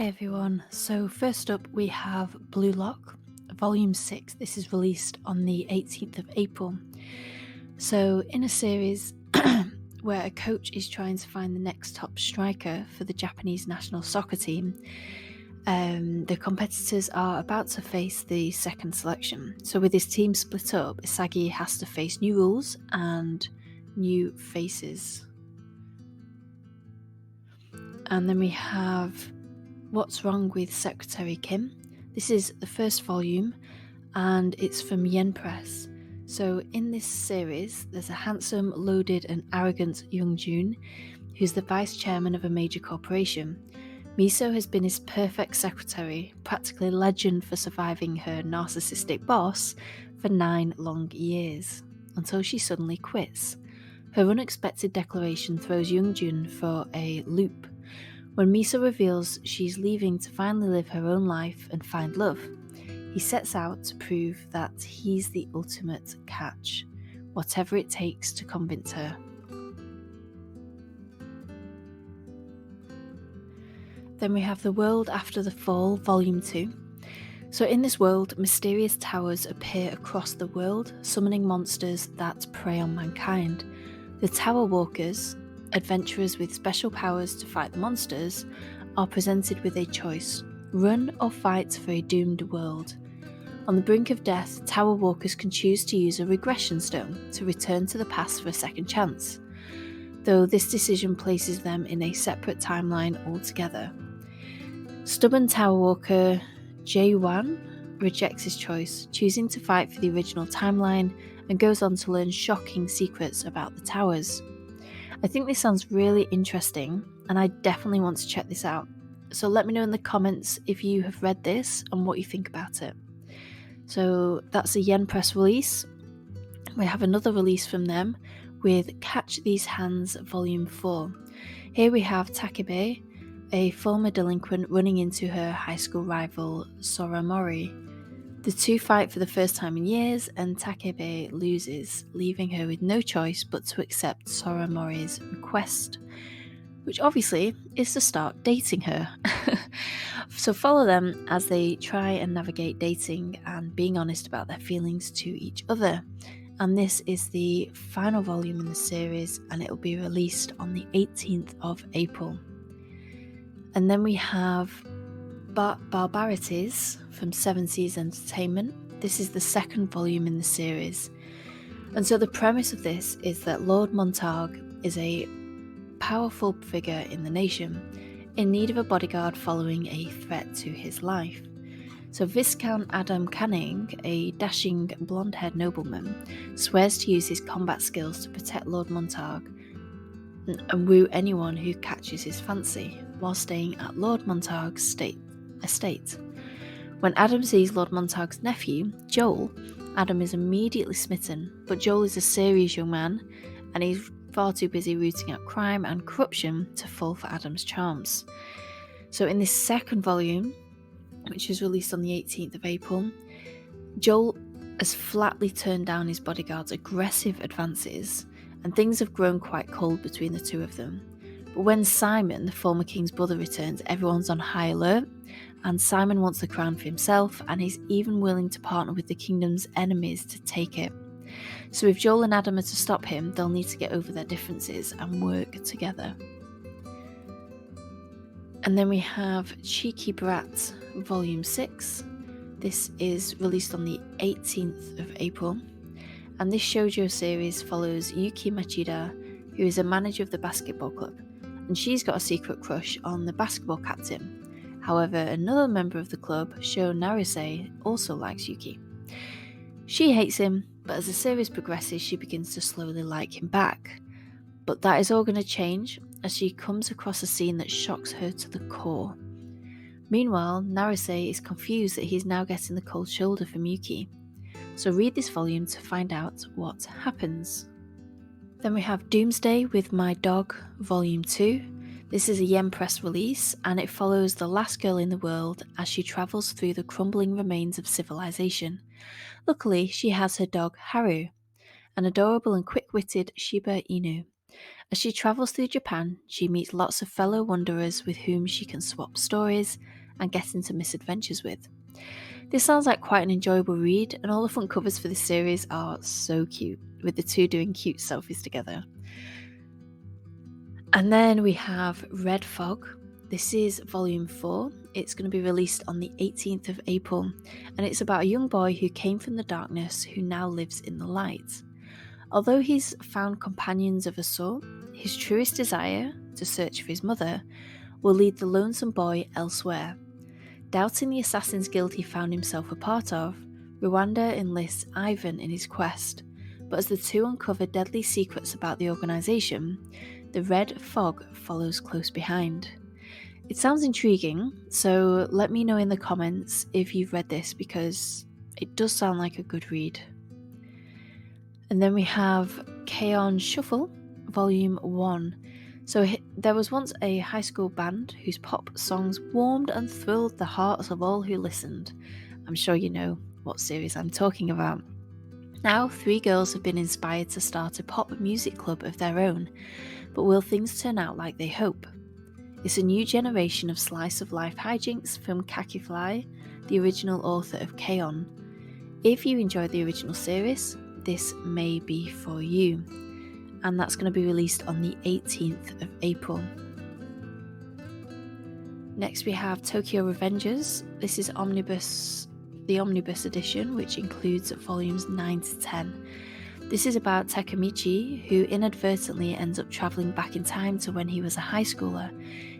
Hi everyone, so first up we have Blue Lock, Volume 6. This is released on the 18th of April. So in a series where a coach is trying to find the next top striker for the Japanese national soccer team, the competitors are about to face the second selection. So with his team split up, Isagi has to face new rules and new faces. And then we have What's Wrong with Secretary Kim. This is the first volume and it's from Yen Press. So in this series, there's a handsome, loaded and arrogant Young-jun who's the vice chairman of a major corporation. Miso has been his perfect secretary, practically a legend for surviving her narcissistic boss for 9 long years, until she suddenly quits. Her unexpected declaration throws Young-jun for a loop. When Miso reveals she's leaving to finally live her own life and find love, he sets out to prove that he's the ultimate catch, whatever it takes to convince her. Then we have The World After the Fall, Volume 2. So in this world, mysterious towers appear across the world, summoning monsters that prey on mankind. The Tower Walkers, adventurers with special powers to fight the monsters, are presented with a choice: run or fight for a doomed world. On the brink of death, Tower Walkers can choose to use a regression stone to return to the past for a second chance, though this decision places them in a separate timeline altogether. Stubborn Tower Walker Jae-wan rejects his choice, choosing to fight for the original timeline, and goes on to learn shocking secrets about the towers. I think this sounds really interesting and I definitely want to check this out. So let me know in the comments if you have read this and what you think about it. So that's a Yen Press release. We have another release from them with Catch These Hands Volume 4. Here we have Takebe, a former delinquent, running into her high school rival Soramori. The two fight for the first time in years, and Takebe loses, leaving her with no choice but to accept Soramori's request, which obviously is to start dating her. So follow them as they try and navigate dating and being honest about their feelings to each other. And this is the final volume in the series, and it will be released on the 18th of April. And then we have Barbarities from Seven Seas Entertainment. This is the second volume in the series. And so the premise of this is that Lord Montague is a powerful figure in the nation, in need of a bodyguard following a threat to his life. So Viscount Adam Canning, a dashing blonde-haired nobleman, swears to use his combat skills to protect Lord Montague and woo anyone who catches his fancy, while staying at Lord Montague's estate. When Adam sees Lord Montague's nephew, Joel, Adam is immediately smitten, but Joel is a serious young man and he's far too busy rooting out crime and corruption to fall for Adam's charms. So in this second volume, which is released on the 18th of April, Joel has flatly turned down his bodyguard's aggressive advances, and things have grown quite cold between the two of them. But when Simon, the former king's brother, returns, everyone's on high alert, and Simon wants the crown for himself, and he's even willing to partner with the kingdom's enemies to take it. So if Joel and Adam are to stop him, they'll need to get over their differences and work together. And then we have Cheeky Brat Volume 6. This is released on the 18th of April. And this shoujo series follows Yuki Machida, who is a manager of the basketball club, and she's got a secret crush on the basketball captain. However, another member of the club, Sho Naruse, also likes Yuki. She hates him, but as the series progresses, she begins to slowly like him back. But that is all going to change as she comes across a scene that shocks her to the core. Meanwhile, Naruse is confused that he's now getting the cold shoulder from Yuki. So read this volume to find out what happens. Then we have Doomsday with My Dog, Volume 2. This is a Yen Press release, and it follows the last girl in the world as she travels through the crumbling remains of civilization. Luckily, she has her dog Haru, an adorable and quick-witted Shiba Inu. As she travels through Japan, she meets lots of fellow wanderers with whom she can swap stories and get into misadventures with. This sounds like quite an enjoyable read, and all the front covers for this series are so cute, with the two doing cute selfies together. And then we have Red Fog. This is volume 4. It's going to be released on the 18th of April, and it's about a young boy who came from the darkness who now lives in the light. Although he's found companions of a sort, his truest desire, to search for his mother, will lead the lonesome boy elsewhere. Doubting the Assassin's Guild he found himself a part of, Rwanda enlists Ivan in his quest, but as the two uncover deadly secrets about the organisation, the Red Fog follows close behind. It sounds intriguing, so let me know in the comments if you've read this, because it does sound like a good read. And then we have Chaon Shuffle, Volume 1. So there was once a high school band whose pop songs warmed and thrilled the hearts of all who listened. I'm sure you know what series I'm talking about. Now, 3 girls have been inspired to start a pop music club of their own, but will things turn out like they hope? It's a new generation of slice of life hijinks from Kakifly, the original author of Chaon. If you enjoyed the original series, this may be for you. And that's going to be released on the 18th of April. Next we have Tokyo Revengers. This is the Omnibus edition, which includes volumes 9 to 10. This is about Takemichi, who inadvertently ends up travelling back in time to when he was a high schooler.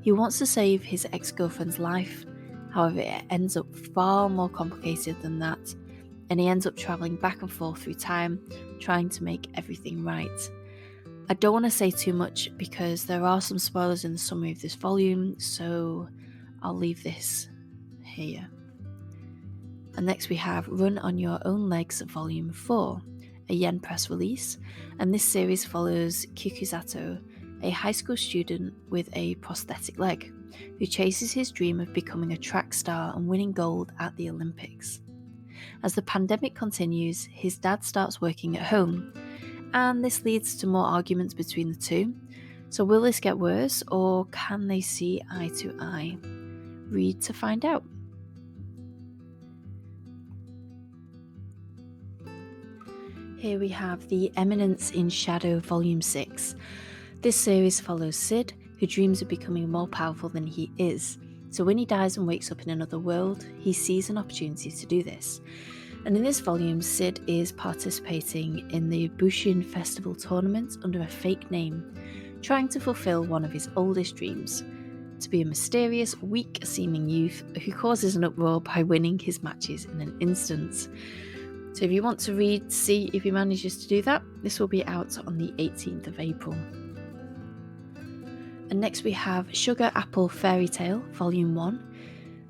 He wants to save his ex-girlfriend's life, however it ends up far more complicated than that, and he ends up travelling back and forth through time, trying to make everything right. I don't want to say too much because there are some spoilers in the summary of this volume, so I'll leave this here. And next we have Run on Your Own Legs Volume 4, a Yen Press release, and this series follows Kikusato, a high school student with a prosthetic leg, who chases his dream of becoming a track star and winning gold at the Olympics. As the pandemic continues, his dad starts working at home, and this leads to more arguments between the two. So will this get worse, or can they see eye to eye? Read to find out. Here we have the Eminence in Shadow Volume 6. This series follows Sid, who dreams of becoming more powerful than he is. So when he dies and wakes up in another world, he sees an opportunity to do this. And in this volume, Sid is participating in the Bushin Festival tournament under a fake name, trying to fulfill one of his oldest dreams, to be a mysterious, weak-seeming youth who causes an uproar by winning his matches in an instant. So if you want to read, see if he manages to do that, this will be out on the 18th of April. And next we have Sugar Apple Fairy Tale, Volume 1.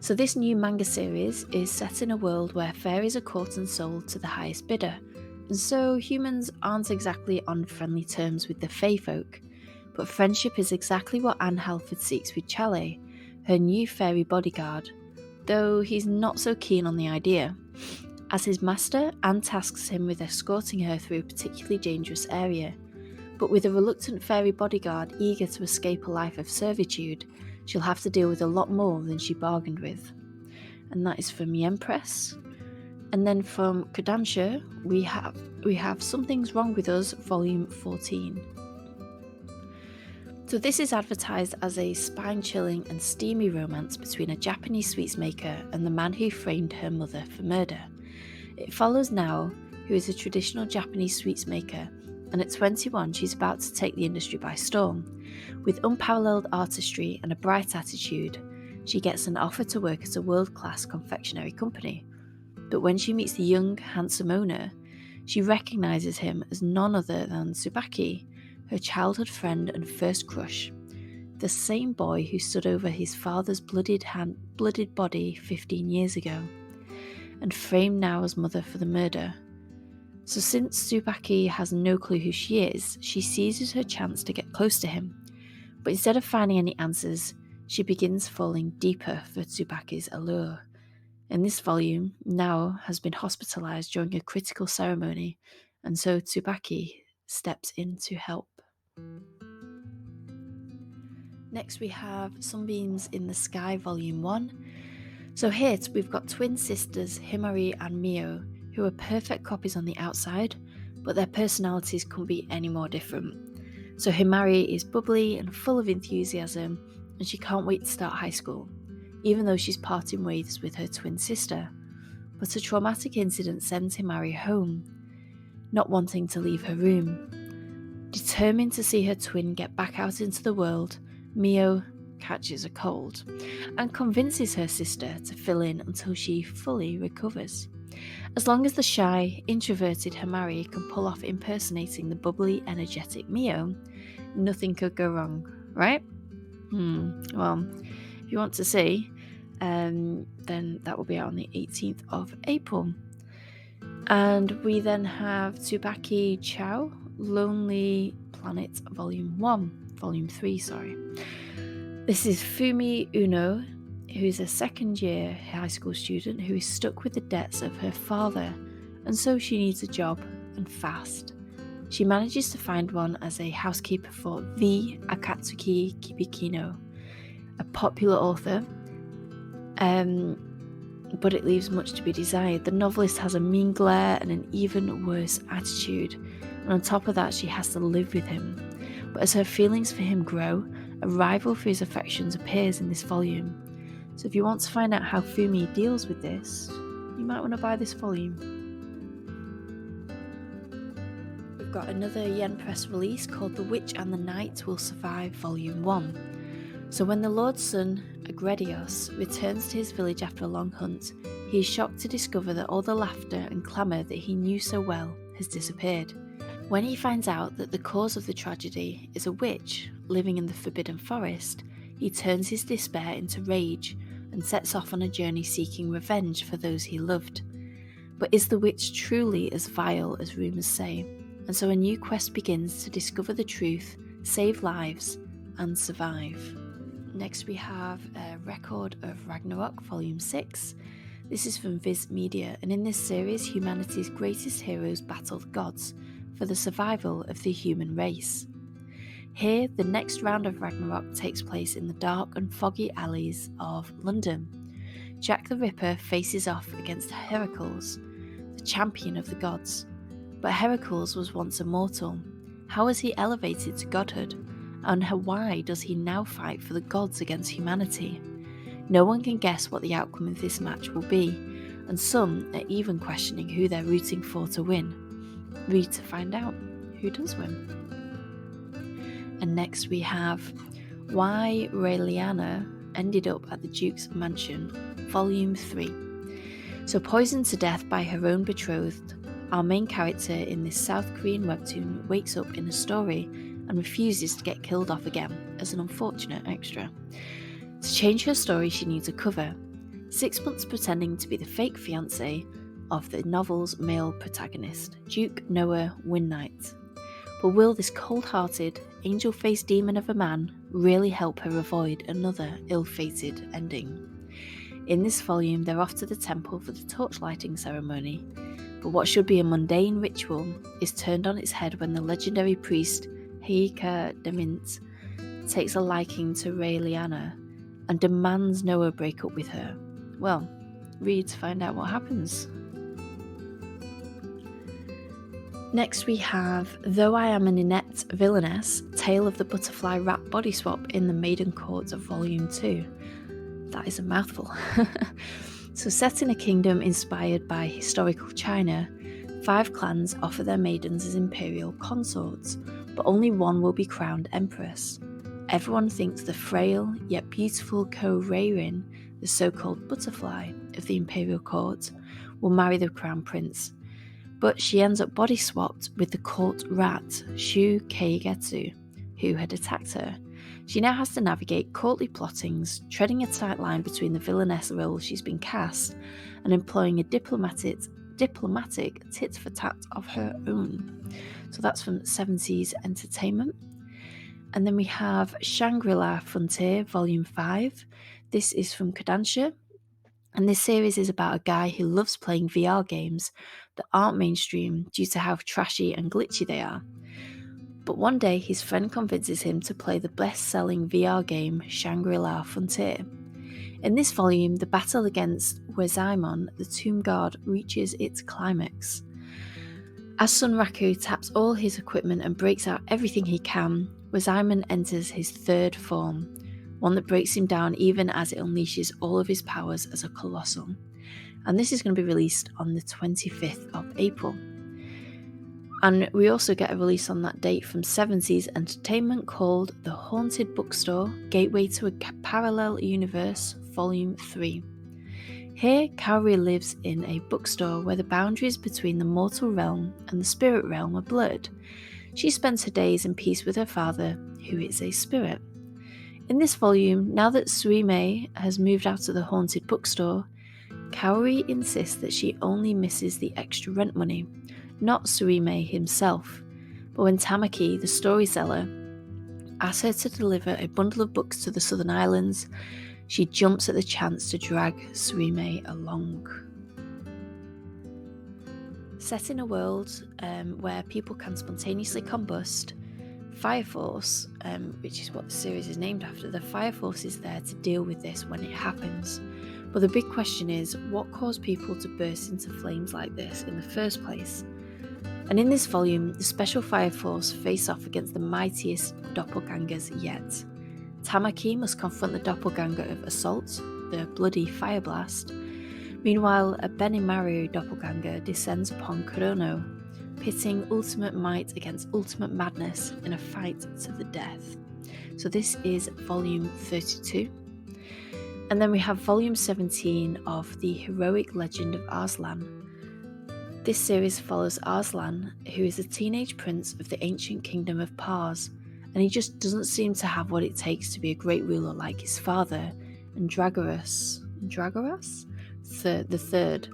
So this new manga series is set in a world where fairies are caught and sold to the highest bidder, and so humans aren't exactly on friendly terms with the fae folk. But friendship is exactly what Anne Halford seeks with Chalet, her new fairy bodyguard, though he's not so keen on the idea. As his master, Anne tasks him with escorting her through a particularly dangerous area, but with a reluctant fairy bodyguard eager to escape a life of servitude, she'll have to deal with a lot more than she bargained with. And that is from Yen Press. And then from Kodansha, we have Something's Wrong With Us, Volume 14. So this is advertised as a spine-chilling and steamy romance between a Japanese sweets maker and the man who framed her mother for murder. It follows Nao, who is a traditional Japanese sweets maker, and at 21 she's about to take the industry by storm. With unparalleled artistry and a bright attitude, she gets an offer to work at a world-class confectionery company. But when she meets the young, handsome owner, she recognises him as none other than Tsubaki, her childhood friend and first crush, the same boy who stood over his father's bloodied body 15 years ago, and framed Nao's mother for the murder. So since Tsubaki has no clue who she is, she seizes her chance to get close to him. But instead of finding any answers, she begins falling deeper for Tsubaki's allure. In this volume, Nao has been hospitalized during a critical ceremony, and so Tsubaki steps in to help. Next we have Sunbeams in the Sky Volume 1. So here we've got twin sisters Himari and Mio, who are perfect copies on the outside, but their personalities couldn't be any more different. So Himari is bubbly and full of enthusiasm, and she can't wait to start high school, even though she's parting ways with her twin sister. But a traumatic incident sends Himari home, not wanting to leave her room. Determined to see her twin get back out into the world, Mio catches a cold and convinces her sister to fill in until she fully recovers. As long as the shy, introverted Himari can pull off impersonating the bubbly, energetic Mio, nothing could go wrong, right? Well, if you want to see, then that will be out on the 18th of April. And we then have Tsubaki Chao, Lonely Planet Volume 3, sorry. This is Fumi Uno, who's a second-year high school student who is stuck with the debts of her father, and so she needs a job, and fast. She manages to find one as a housekeeper for the Akatsuki Kibikino, a popular author, but it leaves much to be desired. The novelist has a mean glare and an even worse attitude, and on top of that she has to live with him. But as her feelings for him grow, a rival for his affections appears in this volume. So if you want to find out how Fumi deals with this, you might want to buy this volume. We've got another Yen Press release called The Witch and the Knight Will Survive Volume 1. So when the Lord's son, Agredios, returns to his village after a long hunt, he is shocked to discover that all the laughter and clamour that he knew so well has disappeared. When he finds out that the cause of the tragedy is a witch living in the Forbidden Forest, he turns his despair into rage and sets off on a journey seeking revenge for those he loved. But is the witch truly as vile as rumours say? And so a new quest begins to discover the truth, save lives, and survive. Next we have a Record of Ragnarok, Volume 6. This is from Viz Media, and in this series, humanity's greatest heroes battle the gods for the survival of the human race. Here, the next round of Ragnarok takes place in the dark and foggy alleys of London. Jack the Ripper faces off against Heracles, the champion of the gods. But Heracles was once immortal. How was he elevated to godhood? And why does he now fight for the gods against humanity? No one can guess what the outcome of this match will be, and some are even questioning who they're rooting for to win. Read to find out who does win. And next we have Why Raeliana Ended Up at the Duke's Mansion, Volume 3. So poisoned to death by her own betrothed, our main character in this South Korean webtoon wakes up in a story and refuses to get killed off again as an unfortunate extra. To change her story, she needs a cover, 6 months pretending to be the fake fiancé of the novel's male protagonist, Duke Noah Winknight. But will this cold-hearted, angel-faced demon of a man really help her avoid another ill-fated ending? In this volume, they're off to the temple for the torch-lighting ceremony, but what should be a mundane ritual is turned on its head when the legendary priest Heika Demint takes a liking to Raeliana and demands Noah break up with her. Well, read to find out what happens. Next we have Though I Am an Inept Villainess, Tale of the Butterfly Wrap Body Swap in the Maiden Chords of Volume 2. That is a mouthful. So set in a kingdom inspired by historical China, 5 clans offer their maidens as imperial consorts, but only one will be crowned empress. Everyone thinks the frail yet beautiful Ko-Reirin, the so-called butterfly of the imperial court, will marry the crown prince. But she ends up body swapped with the court rat, Shu Keigetsu, who had attacked her. She now has to navigate courtly plottings, treading a tight line between the villainess role she's been cast and employing a diplomatic tit-for-tat of her own. So that's from 70s Entertainment. And then we have ShangriLa Frontier, Volume 5. This is from Kodansha. And this series is about a guy who loves playing VR games that aren't mainstream due to how trashy and glitchy they are. But one day his friend convinces him to play the best-selling VR game ShangriLa Frontier. In this volume, the battle against Wezaimon, the tomb god, reaches its climax. As Sunraku taps all his equipment and breaks out everything he can, Wezaimon enters his third form, one that breaks him down even as it unleashes all of his powers as a colossal. And this is going to be released on the 25th of April. And we also get a release on that date from Seven Seas Entertainment called The Haunted Bookstore, Gateway to a Parallel Universe, Volume 3. Here, Kaori lives in a bookstore where the boundaries between the mortal realm and the spirit realm are blurred. She spends her days in peace with her father, who is a spirit. In this volume, now that Suimei has moved out of the haunted bookstore, Kaori insists that she only misses the extra rent money, not Suimei himself. But when Tamaki, the story seller, asks her to deliver a bundle of books to the Southern Islands, she jumps at the chance to drag Suimei along. Set in a world where people can spontaneously combust, Fire Force, which is what the series is named after, the Fire Force is there to deal with this when it happens. But the big question is, what caused people to burst into flames like this in the first place? And in this volume, the Special Fire Force face off against the mightiest doppelgangers yet. Tamaki must confront the doppelganger of Assault, the bloody Fire Blast. Meanwhile, a Benimaru doppelganger descends upon Kurono, pitting ultimate might against ultimate madness in a fight to the death. So this is volume 32. And then we have volume 17 of The Heroic Legend of Aslan. This series follows Aslan, who is a teenage prince of the ancient kingdom of Pars, and he just doesn't seem to have what it takes to be a great ruler like his father, Andragoras the Third.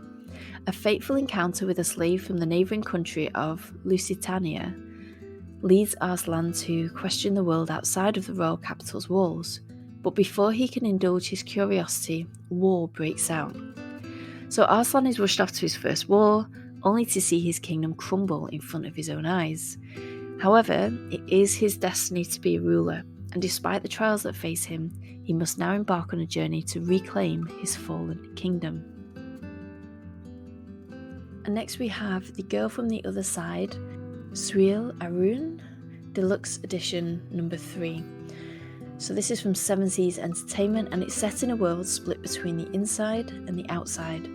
A fateful encounter with a slave from the neighbouring country of Lusitania leads Aslan to question the world outside of the royal capital's walls, but before he can indulge his curiosity, war breaks out. So Aslan is rushed off to his first war, only to see his kingdom crumble in front of his own eyes. However, it is his destiny to be a ruler, and despite the trials that face him, he must now embark on a journey to reclaim his fallen kingdom. And next we have The Girl from the Other Side, Suil Arun, Deluxe Edition number 3. So this is from Seven Seas Entertainment, and it's set in a world split between the inside and the outside.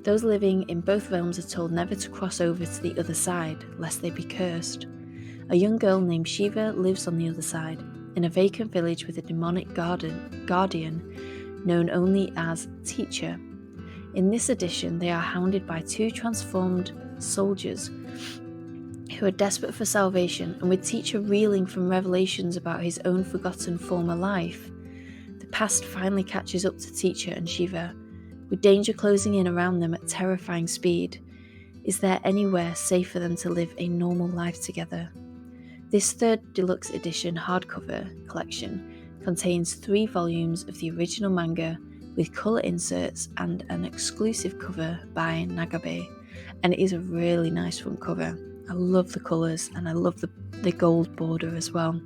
Those living in both realms are told never to cross over to the other side, lest they be cursed. A young girl named Shiva lives on the other side, in a vacant village with a demonic guardian known only as Teacher. In this edition, they are hounded by two transformed soldiers who are desperate for salvation, and with Teacher reeling from revelations about his own forgotten former life, the past finally catches up to Teacher and Shiva, with danger closing in around them at terrifying speed. Is there anywhere safe for them to live a normal life together? This third deluxe edition hardcover collection contains 3 volumes of the original manga with colour inserts and an exclusive cover by Nagabe, and it is a really nice front cover. I love the colours and I love the gold border as well.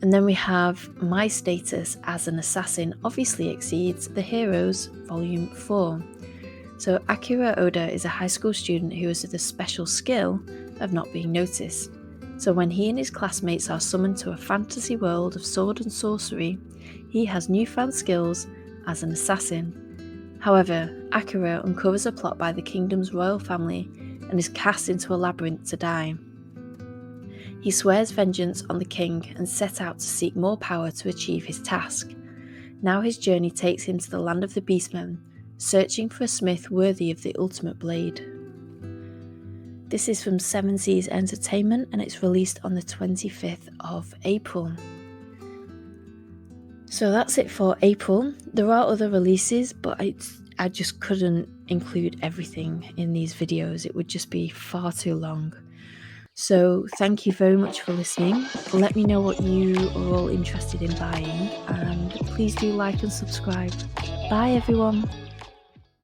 And then we have My Status as an Assassin Obviously Exceeds the Heroes, Volume 4. So Akira Oda is a high school student who has the special skill of not being noticed. So when he and his classmates are summoned to a fantasy world of sword and sorcery, he has newfound skills as an assassin. However, Akira uncovers a plot by the kingdom's royal family and is cast into a labyrinth to die. He swears vengeance on the king and set out to seek more power to achieve his task. Now his journey takes him to the land of the beastmen, searching for a smith worthy of the ultimate blade. This is from Seven Seas Entertainment and it's released on the 25th of April. So that's it for April. There are other releases, but I just couldn't include everything in these videos. It would just be far too long. So thank you very much for listening. Let me know what you are all interested in buying, and please do like and subscribe. Bye everyone.